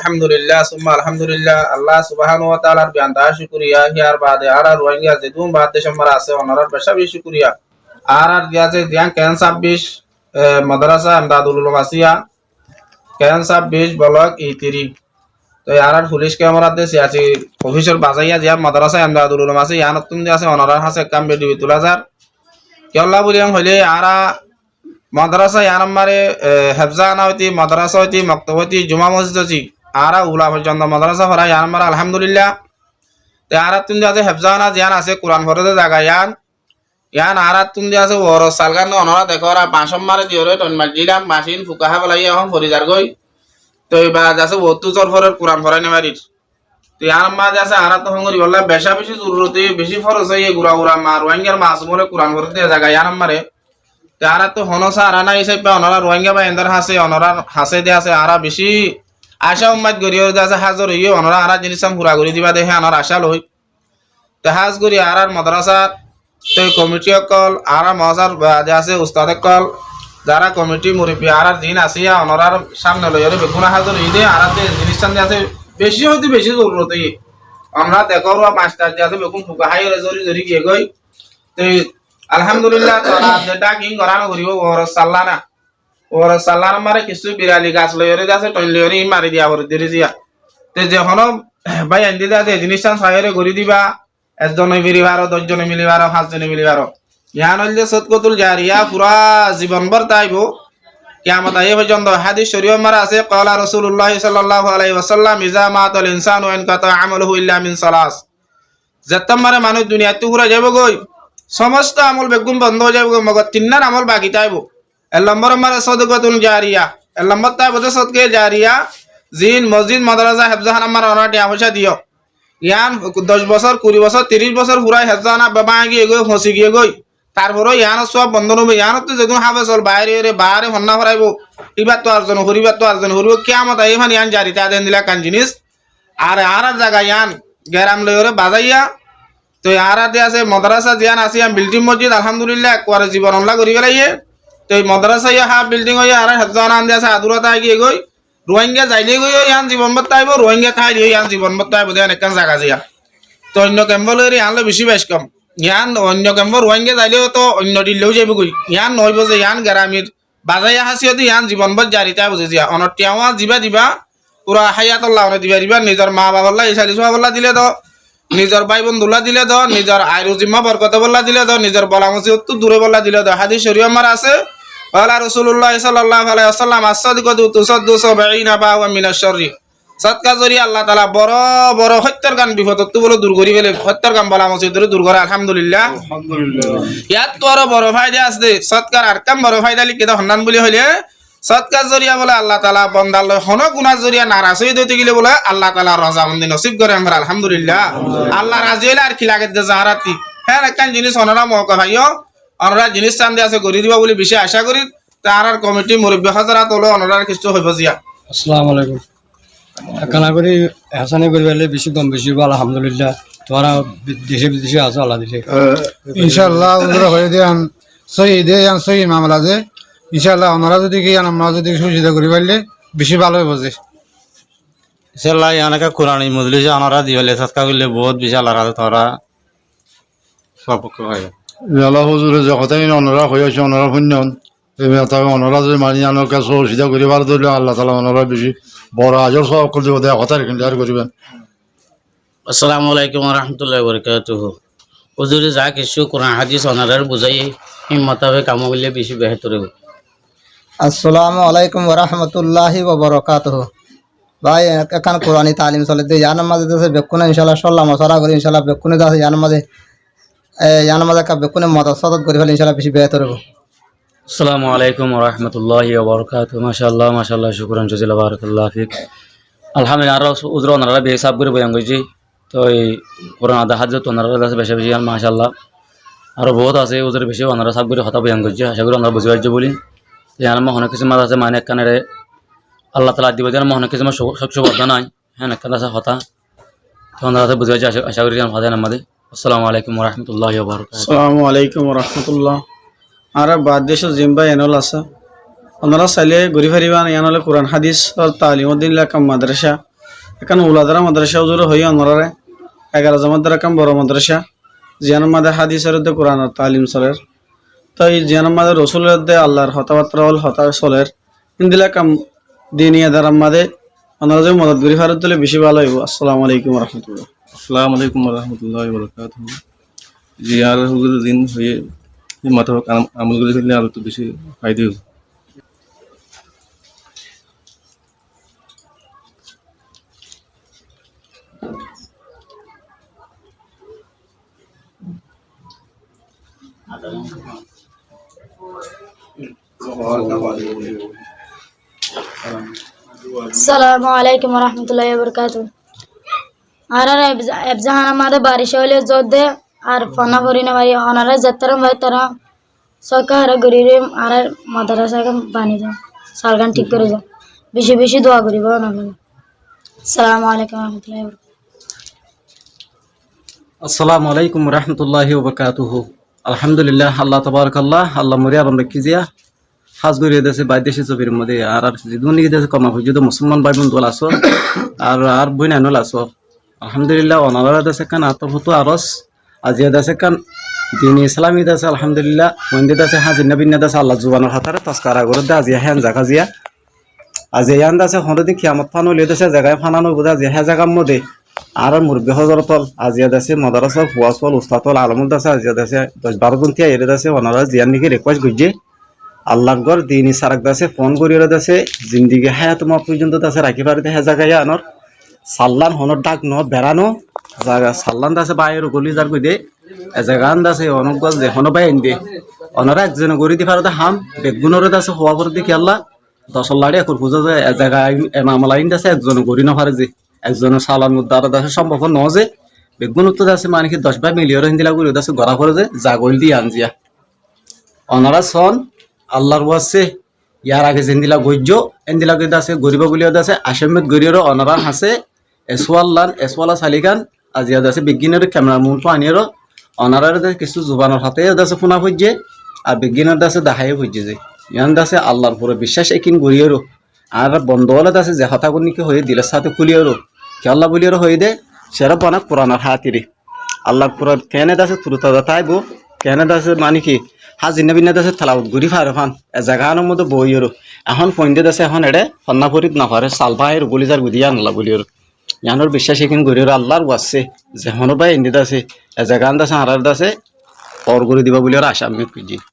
আলহামদুলিল্লাহ সুম্মা আলহামদুলিল্লাহ আল্লাহ সুবহানাহু ওয়া তাআলার বেয়ান্দা শুকরিয়া হিয়ার বাদে আর রোহিঙ্গা যে দুম বাদ দেশ আমরা আছে অনারার বেশা বেশি শুকরিয়া আর দিয়াছে দিয়ান কেন 26 মাদ্রাসা আমদাদুল উলুম আসিয়া কেন 26 ব্লক ইতিরি তো আর পুলিশ ক্যামেরা দেশে আছে অফিসার বাজাইয়া যে মাদ্রাসা আমদাদুল উলুম আছে ইয়ান নতুন যে আছে অনারার হাসে কাম বেডি তুলাজার কেল্লা বলিয়াম হইলে আরা মাদ্রাসা ইয়ার আমারে হেফজানা হইতি মাদ্রাসা হইতি মক্তব হইতি জুমা মসজিদ হইতি আরা উলা পর্যন্ত মাদ্রাসা ভরা ইয়ার আমার আলহামদুলিল্লাহ তে আরা তুন যে হেফজানা জিয়ান আছে কোরআন ভরতে জায়গা ইয়ান আরা তুন যে আছে ওর সালগান অনরা দেখো আর পাঁচম মারে দিওরে তন মাজিলাম মাসিন ফুকাহা বলাই এখন ফরিজার গই তো এবার আছে ওতু চরফরের কোরআন ভরাই নেমারির তো ইয়ার মাঝে আছে আরা তো হঙ্গরি বললা বেশা বেশি জরুরতে বেশি ফরজ হইয়ে গুড়া গুড়া মার ওয়াঙ্গের মাস বলে কোরআন ভরতে জায়গা ইয়ার আমারে তারা তো হনসা আরানা হিসাবে অনরা রোহিঙ্গা বা এন্দার হাসে অনরা হাসে দে আছে আরা বেশি আশা উম্মাদ গরিও আছে হাজর হইয়ে অনরা আরা জিনিস পুরা করে দিবা দেখে আনার আশা লই তে হাজ করি আরার মাদ্রাসা তো কমিটি অকল আরা মজার যে আছে উস্তাদ অকল যারা কমিটি মুরব্বী আরার দিন আসিয়া অনরার সামনে লইরে বেগুনা হাজর হই দে আরাতে জিনিস যে আছে বেশি হইতে বেশি জরুরত হই আমরা দেখো মাস্টার যে আছে বেগুন ফুকা হাইরে জরি জরি গিয়ে গই তো আলহামদুলিল্লাহ তোরা যেটা কিং করানো করিব ওর সাল্লানা মারে কিছু বিরালি গাছ লইরে আছে টইন লইরে মারি দিয়া ওর দেরি দিয়া তে যখন ভাই আন্দি দা যে জিনিসটা সাইরে গরি দিবা একজনে মিলিবারো 10 জনে মিলিবারো 5 জনে মিলিবারো ইয়ান হইলে সদকতুল জারিয়া পুরা জীবনভর তাইবো কিয়ামত আয়ে পর্যন্ত হাদিস শরীফ মারা আছে ক্বালা রাসূলুল্লাহ সাল্লাল্লাহু আলাইহি ওয়াসাল্লাম ইজা মাতাল ইনসানু ইন কাতা আমালুহু ইল্লা মিন সালাস যতমারে মানুষ দুনিয়াতে ঘুরে যাবে গই সমস্ত আমল বেগুন বন্ধ হয়ে যাবে মগর তিননার আমল বাকি তাইব এক নম্বর আমার সদকাতুল জারিয়া এক নম্বর তাইব সদকে জারিয়া জিন মসজিদ মাদ্রাসা হেফজাহান আমার অনাটি পয়সা দিও ইয়ান 10 বছর 20 বছর 30 বছর পুরাই হেফজাহানা বাবা গিয়ে গই ফসি গিয়ে গই তারপরে ইয়ান সব বন্ধ হবে ইয়ান তো যেদিন হাবে চল বাইরে বাহারে হন্না ফরাইব ইবার তো আরজন হরিবার তো আরজন হরিব কিয়ামত আই মানে ইয়ান জারি তা দেন দিলা কান জিনিস আর জায়গা ইয়ান গেরাম লইরে বাজাইয়া তো আরাতে আছে মাদ্রাসা জিয়ান আছে বিল্ডিং মসজিদ আলহামদুলিল্লাহ একবার জীবন অনলা করি গেলাইয়ে তো মাদ্রাসা ইয়া হা বিল্ডিং হইয়া আর হেফজান আন আছে আদুরতা গিয়ে গই রোহিঙ্গা যাইলে গই ইয়ান জীবন বতাইব রোহিঙ্গা খাই দিও ইয়ান জীবন বতাইব দেন একখান জায়গা জিয়া তো অন্য ক্যাম্বলের ইয়ানলে বেশি বেশ কম ইয়ান অন্য ক্যাম্ব রোহিঙ্গা যাইলেও তো অন্য দিল্লেও যাইব গই ইয়ান নইব যে ইয়ান গ্রামের বাজাইয়া হাসিয়তি ইয়ান জীবন বত জারিতা বুঝে জিয়া অনটিয়াওয়া জিবা দিবা পুরা হায়াতুল্লাহ দিবা দিবা নিজের মা বাবাল্লাহ ইসালি সোহাবল্লাহ দিলে তো নিজের ভাই বন্ধুলা দিলে দ নিজের আয়ু জিম্মা বরকত বল্লা দিলে দ নিজের বলামসি অত দূরে বল্লা দিলে দ হাদিস শরীফ আমার আছে ওয়ালা রাসূলুল্লাহ সাল্লাল্লাহু আলাইহি ওয়াসাল্লাম as-sadiqatu tusaddu 70 বা'ওয়া মিনাশ শাররি সদকা জরি আল্লাহ তাআলা বড় বড় হত্যার গান বিপদ তো বলে দূর করি ফেলে হত্যার গান বলামসি দূর করে আলহামদুলিল্লাহ ইয়াত তো আরো বড় ফায়দা আছে সদকার আর কাম বড় ফায়দা লিখে দাও হন্নান বলি হইলে সদকা জরিয়া বলে আল্লাহ তাআলা বান্দার লয় হন গুনাহ জরিয়া নারাজ হই দিতে গেলে বলে আল্লাহ তাআলা রাজামন্দি নসিব করে আমরা আলহামদুলিল্লাহ আল্লাহ রাজি হইলে আর কি লাগে যে জাহারাতি হ্যাঁ একখান জিনিস অনরা মৌকা ভাইও অনরা জিনিস চান দিয়ে আছে গরি দিবা বলে বেশি আশা করি তার কমিটি মুরব্বী হাজারাত হলো অনরার কিছু হইব জিয়া আসসালামু আলাইকুম কানা করি হাসানে করি বলে বেশি কম বেশি আলহামদুলিল্লাহ তোমরা দেশে বিদেশে আছো আল্লাহ দিলে ইনশাআল্লাহ ওরা হয়ে দেন সহি মামলা যে ইনশাআল্লাহ ওনারা যদি কি আমরা যদি সুবিধা করি পারলে বেশি ভালো হইব যে ইনশাআল্লাহ ইয়ানাকা কোরআন মজলিস ওনারা দিলে সৎকা করলে বহুত বেশি আল্লাহ রাতে তোমরা সপক্ষ হয় আল্লাহ হুজুরে যখনই ওনারা হয়েছে ওনারা পুণ্যন তবে ওনারা যদি মানি আনার কাছে সুবিধা করি পারে ধরলে আল্লাহ তালা ওনারা বেশি বড় আজর সব করে দেবো দেয় কথা রেখে আর করবেন। আসসালামু আলাইকুম ওয়া রাহমাতুল্লাহি ওয়া বারাকাতুহু হুজুরে যা কিছু কোরআন হাদিস ওনারার বুঝাই মোতাবেক কাম করলে বেশি বেহতর হবে। আসসালামু আলাইকুম ওয়া রাহমাতুল্লাহি ওয়া বারাকাতুহু ভাই এখন কোরআনী তালিম চলে দে ইয়ার মাঝে দেশে বেকুনে ইনশাআল্লাহ সাল্লাহ মশলা করি ইনশাআল্লাহ বেকুনে আছে ইয়ার মাঝে কা বেকুনে মদত করি ফেলে ইনশাআল্লাহ বেশি বেহতর হবে। আসসালামু আলাইকুম ওয়া রাহমাতুল্লাহি ওয়া বারাকাতুহু মাশাআল্লাহ মাশাআল্লাহ শুকরান জাযালা বারাকাল্লাহু ফিক আলহামদুলিল্লাহ আর উজরা ওনারা বেহিসাব করে বয়ান করেছি তো এই কোরআন আদা হাজত ওনারা কাছে বেশি বেশি মাশাআল্লাহ আরও বহুত আছে ওদের বেশি ওনারা সব করে কথা বয়ান করছে আশা করি ওনারা বুঝতে পারছে বলি ইয়ার অনেক কিছু মাছ আছে মানে কানের আল্লাহ তালা দিব যেন অনেক কিছু শক্তবদ্ধ নাই হ্যাঁ একটা আছে হতা তো ওনারা বুঝতে পারছে আশা করি ফাদের আমাদের আসসালামু আলাইকুম ওয়া রাহমাতুল্লাহি ওয়া বারাকাতুহু। আসসালামু আলাইকুম ওয়া রাহমাতুল্লাহ আর বাদ দেশ জিম্বা এনল আছে ওনারা চাইলে ঘুরি ফারিবা এনলে কোরআন হাদিস তালিমুদ্দিন কাম মাদ্রাসা এখানে উলাদারা মাদ্রাসা হুজুর হই অনরারে 11 জামাতের কাম বড় মাদ্রাসা জিয়ানের মাঝে হাদিসের মধ্যে কোরআন তালিম চলের তো এই জিয়ানের মাঝে রসুলের মধ্যে আল্লাহর হতাবার্তা হল হতা চলের ইন্দিলা কাম দিনিয়া দ্বারা মাঝে ওনারা যে মদত করি ফারত দিলে বেশি ভালো হইব। আসসালামু আলাইকুম রহমতুল্লাহ। আসসালামু আলাইকুম রহমতুল্লাহ বরকাতুহু। জি আর হুজুর দিন হয়ে মাথা আমল করে থাকলে আরো তো বেশি ফায়দা হবে। আসসালামু আলাইকুম রহমতুল্লাহি বরকাতুহু। আর এফজাহান আমাদের বারিশ হলে যোদ্ধে আর ফনা করি না পারি অনারা যাত্রা ভাই তারা সরকার গরিবে আর মাদ্রাসাকে বানিয়ে দেয় সালগান ঠিক করে যায় বেশি বেশি দোয়া করিব অনারা। আসসালামু আলাইকুম রহমতুল্লাহি বরকাতুহু। আসসালামু আলাইকুম রহমতুল্লাহি ওবরকাতুহু। আলহামদুলিল্লাহ আল্লাহ তাবারাকাল্লাহ আল্লাহ মরিয়া রম রাখিজিয়া হাজ গরিয়ে দেশে বাইদেশে চবির মধ্যে আর দুনি দেশে কমা হয়ে যদি মুসলমান ভাই বন্ধু আছো আর বই নাইনল আছো আলহামদুলিল্লাহ অনারা দেশে কান আত্মভূত আরস আজিয়া দেশে কান দিন ইসলামী দেশে আলহামদুলিল্লাহ মন্দির দেশে হাজির নবীন দেশে আল্লাহ জুবানোর হাতারে তস্কারা করে দে আজিয়া হ্যান জাগা জিয়া আজিয়া ইয়ান দেশে হরদিন কিয়ামত ফানো লিয়ে দেশে জায়গায় ফানানো বোধ আজিয়া হ্যাঁ জায়গার মধ্যে আর মুরব্বী হজরতল আজিয়া দেশে মদারসল ফুয়াসল উস্তাতল আলমুল দেশে আজিয়া দেশে 10-12 জন তিয়া এর দেশে ওনারা জিয়ার নিকে রিকোয়েস্ট করছে আল্লাহর ঘর দিনই সারাক দাসে ফোন করিয়ে দাসে জিন্দিগি হায়াত মা পর্যন্ত দাসে রাখি পারিতে হ্যাঁ জায়গায় আনর সাল্লান হনর ডাক ন বেড়ানো জায়গা সাল্লান দাসে বাইর গলি যার কই দে এ জায়গান দাসে অনগল যে হন বাই দে অনরা একজন গরি দি পারতে হাম বেগুনর দাসে হওয়া পর দেখি আল্লাহ 10 লাড়ি একর পূজা যায় এ জায়গায় মামলাইন দাসে একজন গরি ন পারে যে একজন সালান মুদ্দার দাসে সম্ভব ন যে বেগুন তো দাসে মানে কি 10 মিলিয়ন হিন্দিলা গরি দাসে গড়া পড়ে যে জাগল দি আনজিয়া অনরা সন আল্লাহর ওয়াসে ইয়ার আগে জেন্দিলা গজ্য এন্দিলা গইদা আছে গরিব বলিও আছে আশামেদ গরিয়র অনারা হাসে এসওয়ালা সালিগান আজিয়া আছে বিজ্ঞানের ক্যামেরা মুন পানির অনারার কিছু জুবানের হাতে আছে ফোনা হইছে আর বিজ্ঞানের আছে দেখাই হইছে যে ইয়ান আছে আল্লাহর পুরো বিশ্বাস একিন গরিয়র আর বন্ধওয়ালা আছে যে হতা কোনিকে হয়ে দিলের সাথে কুলিয়র কি আল্লাহ বলিয়র হয়ে দে সেরা বানা কোরআনের হাতিরে আল্লাহর পুরো কেনে আছে তুরতা তাইবো কেনে আছে মানে কি হাজির নবীন দাসে থালাউত ঘুরি ফারে ফান এ জায়গার মধ্যে বইয়ের এখন পয়েন্টে দাসে এখন এড়ে ফন্না ফরিদ না পারে সালভাইয়ের গলিজার গুদিয়া আনলা বলিওর ইয়ানোর বিশ্বাস এখানে গরিয়র আল্লাহর ওয়াসে যে হন ভাই ইন্দি দাসে এ জায়গান দাসে হারার দাসে পর করে দিবা বলিওর আশা আমি খুঁজি।